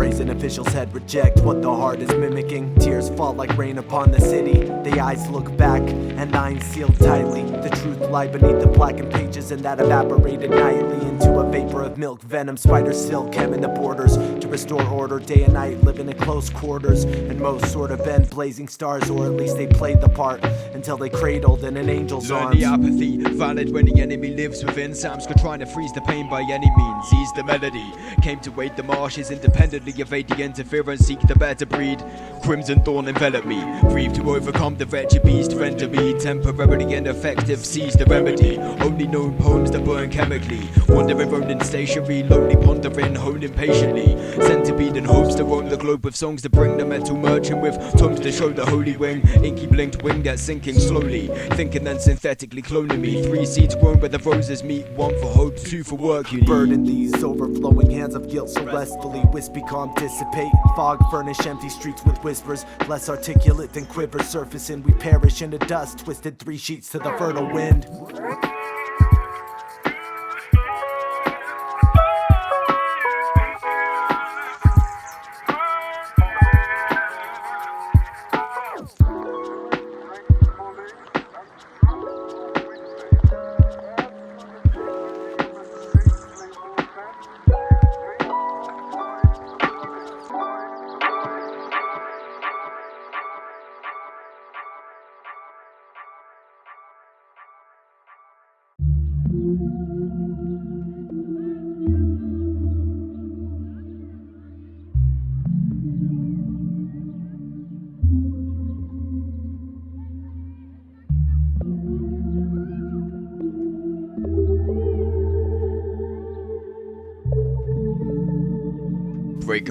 brazen officials head reject what the heart is mimicking. Tears fall like rain upon the city. The eyes look back and lines sealed tightly. The truth lie beneath the blackened pages, and that evaporated nightly into a vapor of milk, venom, spider silk, hemming the borders to restore order. Day and night living in close quarters, and most sort of been blazing stars, or at least they played the part until they cradled in an angel's Learn arms. the apathy, valid when the enemy lives within. SymAntiks trying to freeze the pain by any means. Ease the melody, came to wade the marshes independently, evade the interference, seek the better breed. Crimson dawn envelop me, breathe to overcome the wretched beast. Render me temporarily ineffective, seize the remedy. Only known poems that burn chemically, wandering round stationary, lonely pondering, honing patiently. Centipede and hopes to roam the globe with songs to bring the metal merchant with tongues to show the holy wing. Inky blinked wing that's sinking slowly, thinking then synthetically cloning me. 3 seeds grown where the roses meet, 1 for hope, 2 for work you need. Burden these overflowing hands of guilt so restfully, wispy calm dissipate. Fog furnish empty streets with whispers, less articulate than quivers surfacing. We perish into dust, twisted 3 sheets to the fertile wind.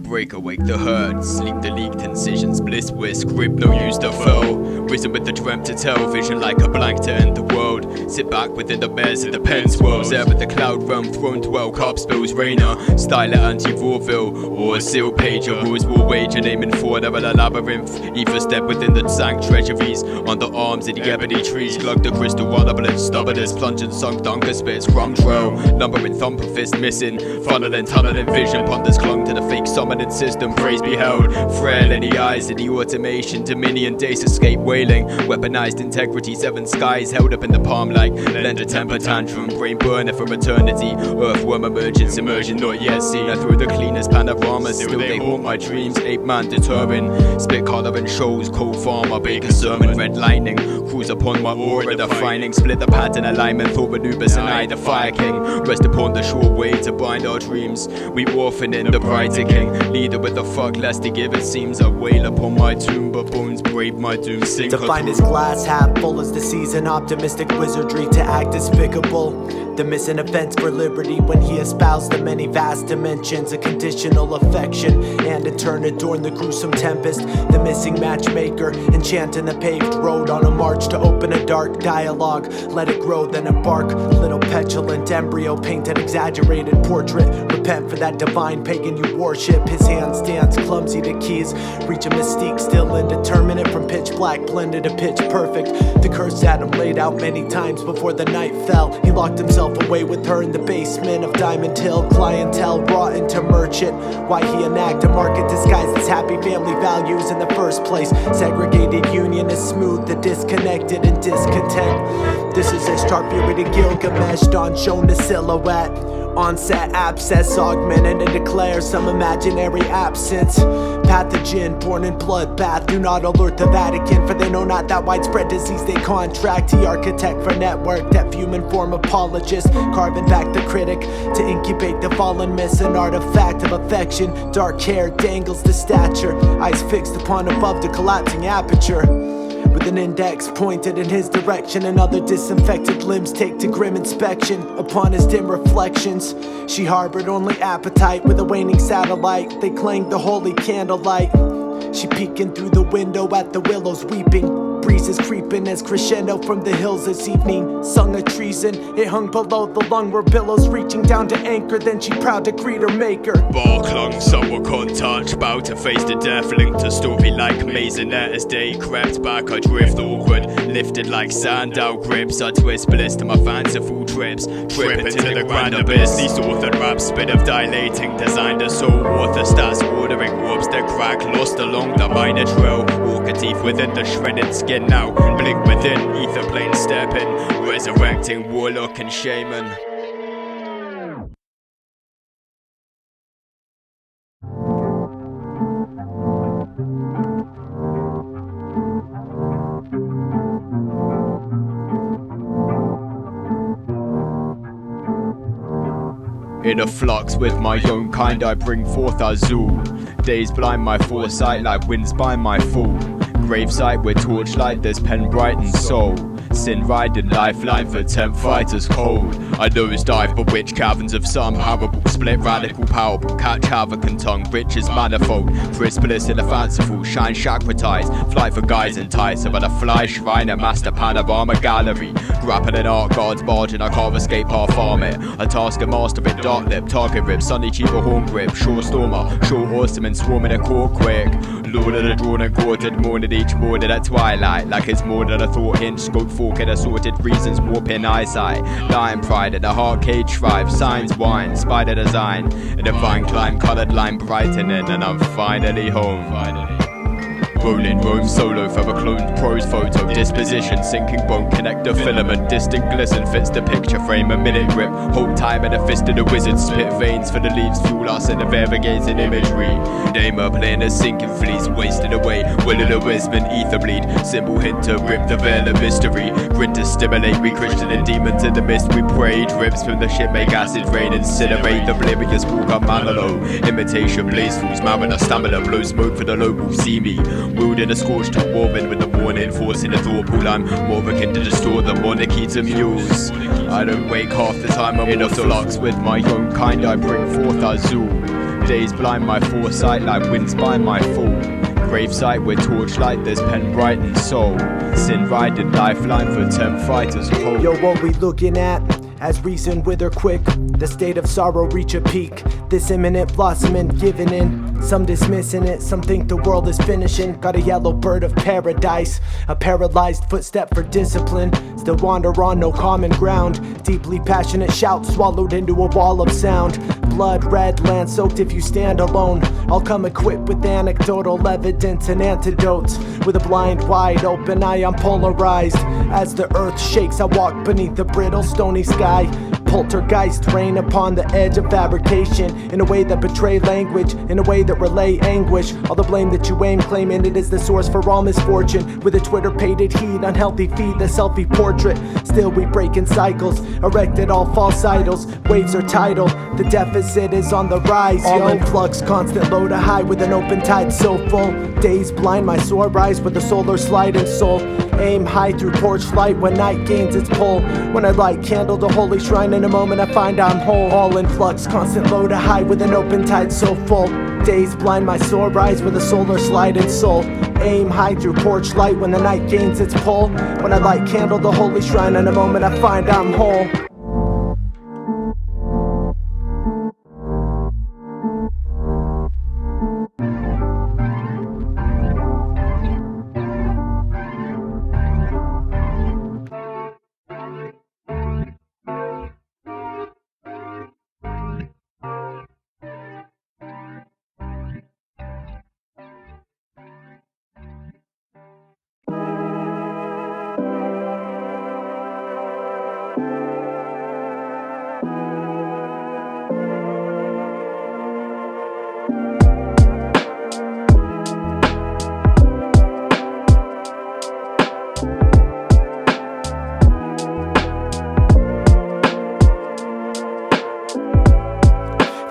Breaker, wake the herd. Sleep the leaked incisions, bliss whisk, grip no use to fell. Risen with the dream to tell, vision like a blank to end the world. Sit back within the mares of the pen swirls. There with the cloud realm, throne dwell, carp spills, rainer. Style at anti-Vauville, or a seal page, a rose war wager, naming for the labyrinth. Ether step within the sank treasuries, under arms of the ebony trees. Glug the crystal runnable and stubborn as plunging sunk dunker spits, rum trail. Lumbering thumper fist missing, funneling, tunneling vision. Ponders clung to the fake summoning system, praise beheld. Frail in the eyes of the automation, dominion days escape wailing. Weaponized integrity, 7 skies held up in the palm like lend a temper tantrum. Brain burner for eternity, earthworm emergence, immersion not yet seen. I through the cleanest panorama, still they haunt my dreams. Ape man determined, spit colouring shows, cold farmer, baker sermon, red lightning. Cruise upon my aura defining, split the pattern alignment, Thor Anubis and I the fire king. Rest upon the sure way to bind our dreams. We orphan in the brighter king, leader with the fuck lest to give. It seems I wail upon my tomb, but bones brave my doom. Sink to find his glass half full as the season, optimistic wizardry to act despicable. The missing offense for liberty when he espoused the many vast dimensions, a conditional affection, and in turn adorn the gruesome tempest. The missing matchmaker, enchanting the paved road on a march to open a dark dialogue. Let it grow, then embark. Little petulant embryo, paint an exaggerated portrait. Repent for that divine pagan you worship. His hand stands clumsy to keys, reach a mystique still indeterminate. From pitch black blended to pitch perfect. The curse had him laid out many times before the night fell. He locked himself away with her in the basement of Diamond Hill. Clientele brought into merchant. Why he enact a market disguised as happy family values in the first place. Segregated union is smooth, the disconnected and discontent. This is Ishtar, purity Gilgamesh, dawn shown a silhouette. Onset abscess augmented and declare some imaginary absence. Pathogen born in bloodbath, do not alert the Vatican, for they know not that widespread disease they contract. He architect for network, that human form apologist, carving back the critic to incubate the fallen myths. An artifact of affection, dark hair dangles the stature, eyes fixed upon above the collapsing aperture. With an index pointed in his direction, and other disinfected limbs take to grim inspection. Upon his dim reflections, she harbored only appetite. With a waning satellite, they clanged the holy candlelight. She peeking through the window at the willows weeping, breeze is creeping as crescendo from the hills this evening. Sung a treason, it hung below the lung where billows reaching down to anchor. Then she proud to greet her maker. Bar clung, somewhat can't touch, bout to face the death, linked to story like Maisonette. As day crept back, I drift awkward, lifted like sand out grips. I twist bliss to my fanciful trips, trip into the grand abyss. These orthored raps, spit of dilating, designed a soul author stats, ordering warps that crack, lost along the minor trail. Walker teeth within the shredded skin now, blink within, ether plane stepping, resurrecting warlock and shaman. In a flux with my own kind, I bring forth Azul. Days blind my foresight like winds by my fall. Gravesite with torchlight, there's pen brightened soul. Sin riding lifeline for 10 fighters cold. I nosedive bewitched caverns of some parable, split radical powerful, catch havoc and tongue, riches manifold. Crisp bliss in a fanciful, shine chakratized, fly for guys entice, about a fly shrine, a master panorama gallery. Grappling art guards barging, I can't escape half arm it. A task a master bit dark lip, target rip, sunny cheaper horn grip, shore stormer, short horseman swarming a core quick. Lord of the drawn and quartered, morning each morning at twilight, like it's more than a thought hinge, scope fork in assorted reasons, warping eyesight. Lion pride at the heart cage thrive, signs wine, spider design, a divine climb, coloured line brightening, and I'm finally home. Rolling Rome solo for a cloned prose photo. Disposition, sinking bone, connector filament. Distant glisten fits the picture frame. A minute grip, hold time and a fist of the wizard. Spit veins for the leaves, fuel us in the variegated imagery. Damer playing a sinking fleece, wasted away. Will of the wisp and ether bleed. Simple hint to rip the veil of mystery. Grit to stimulate, we Christian and demons in the mist we pray. Drips from the ship make acid rain. Incinerate the oblivious walk up Manalo. Imitation blaze fools, mariner stamina. Blow smoke for the local, see me. Wooed in a scorched warming with the warning, forcing a thought pool. I'm more akin to distort the monarchy to mules. I don't wake half the time, I'm in a flux with my own kind. I bring forth Azul. Days blind my foresight like winds by my fall. Gravesite with torchlight, there's pen brightened soul. Sin riding lifeline for 10 fighters cold. Yo, what we looking at? As reason wither quick, the state of sorrow reach a peak. This imminent blossoming giving in, some dismissing it, some think the world is finishing. Got a yellow bird of paradise, a paralyzed footstep for discipline. Still wander on no common ground, deeply passionate shout swallowed into a wall of sound. Blood red, land soaked if you stand alone. I'll come equipped with anecdotal evidence and antidotes. With a blind wide open eye I'm polarized. As the earth shakes I walk beneath the brittle stony sky. Poltergeist reign upon the edge of fabrication, in a way that betray language, in a way that relay anguish. All the blame that you aim, claiming it is the source for all misfortune. With a Twitter-pated heat, unhealthy feed, the selfie portrait. Still we break in cycles, erected all false idols. Waves are tidal, the deficit is on the rise. All in flux, constant low to high with an open tide so full. Days blind, my sore rise with a solar slide and soul. Aim high through porch light when night gains its pull. When I light candle the holy shrine, in a moment I find I'm whole. All in flux, constant low to high with an open tide so full. Days blind, my sore rise with a solar slide and soul. Aim high through porch light when the night gains its pull. When I light candle the holy shrine, in a moment I find I'm whole.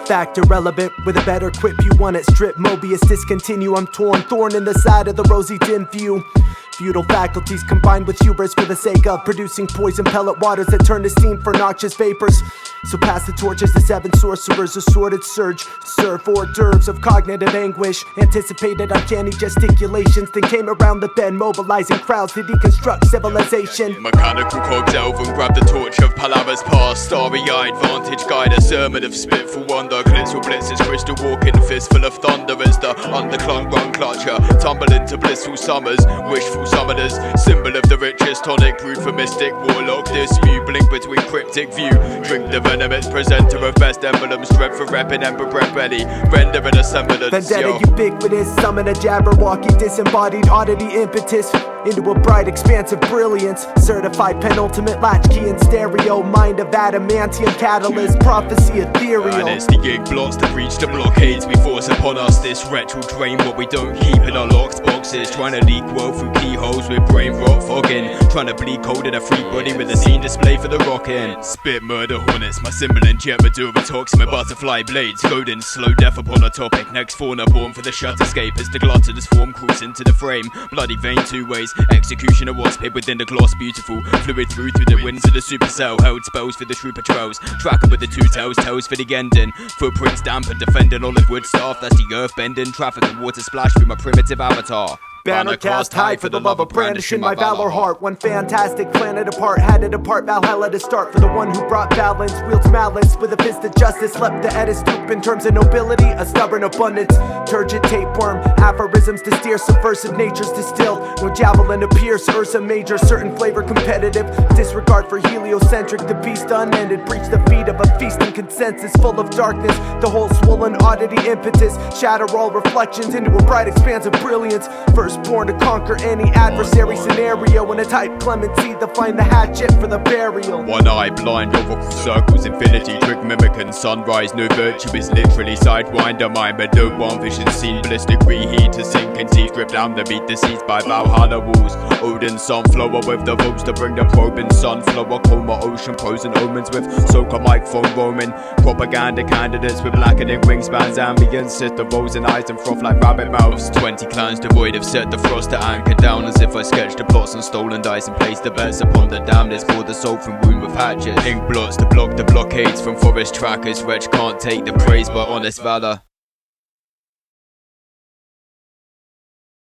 Fact irrelevant, with a better quip you want it. Strip Mobius discontinue, I'm torn. Thorn in the side of the rosy dim view. Futile faculties combined with hubris for the sake of producing poison pellet waters that turn to steam for noxious vapors. So pass the torch as the seven sorcerers, a sordid surge. Serve hors d'oeuvres of cognitive anguish. Anticipated uncanny gesticulations, then came around the bend, mobilizing crowds to deconstruct civilization. Mechanical cogs delve and grab the torch of Palava's past. Starry-eyed vantage guide, a sermon of spitful wonder. Glitzel blitzes, crystal walking, fistful of thunder as the underclung run clutcher. Tumble into blissful summers, wishful summoners. Symbol of the richest tonic, brewed for mystic warlock. Dispute, blink between cryptic view. Drink the venomous presenter of best emblems. Dread for reppin' ember bread belly. Rendering a semblance. Vendetta ubiquitous, summon a jabberwocky, disembodied oddity impetus into a bright expanse of brilliance. Certified penultimate latchkey in stereo. Mind of adamantium catalyst, prophecy ethereal. And it's the gig blocks that reach the blockades we force upon us. This retro drain what we don't keep in our locked boxes. Trying to leak woe through keyholes with brain rot fogging. Trying to bleed cold in a free body with a scene display for the rockin'. Spit murder hornets, my symbol and jet Meduva toxin with butterfly blades. Godin, slow death upon a topic. Next fauna born for the shut escape as the gluttonous form crawls into the frame. Bloody vein two ways. Execution of wasp hid within the gloss, beautiful. Fluid through the winds of the supercell. Held spells for the trooper trails. Tracker with the two tails, toes for the ending. Footprints dampened, defending olive wood staff. That's the earth bending. Traffic and water splash through my primitive avatar. Banner cast high for the love of brandishing my valor heart. One fantastic planet apart, had it apart, Valhalla to start. For the one who brought balance, wields malice with a fist of justice. Leapt the Edda stoop in terms of nobility, a stubborn abundance. Turgid tapeworm, aphorisms to steer, subversive natures distilled. No javelin to pierce, Ursa major, certain flavor competitive. Disregard for heliocentric, the beast unended. Breach the feet of a feasting consensus full of darkness. The whole swollen oddity impetus, shatter all reflections into a bright expanse of brilliance. Firstborn to conquer any adversary scenario. In a tight clemency, they'll find the hatchet for the burial. One eye blind, oracle circles, infinity, trick mimicking sunrise. No virtue is literally sidewinder. My meadow, one vision seen, ballistic reheat to sink and teeth. Grip down the beat, deceased by Valhalla walls. Odin sunflower with the votes to bring the probing sunflower. Coma ocean, pros and omens with soca microphone roaming. Propaganda candidates with blackening wingspans, ambience. Sister rolls and eyes and froth like rabbit mouths. 20 clans devoid of set the frost to anchor down. As if I sketched the plots on stolen dice and placed the bets upon the damnedest. Pour the soul from wound with hatchets. Ink blots to block the blockades from forest trackers. Wretch can't take the praise but honest valor.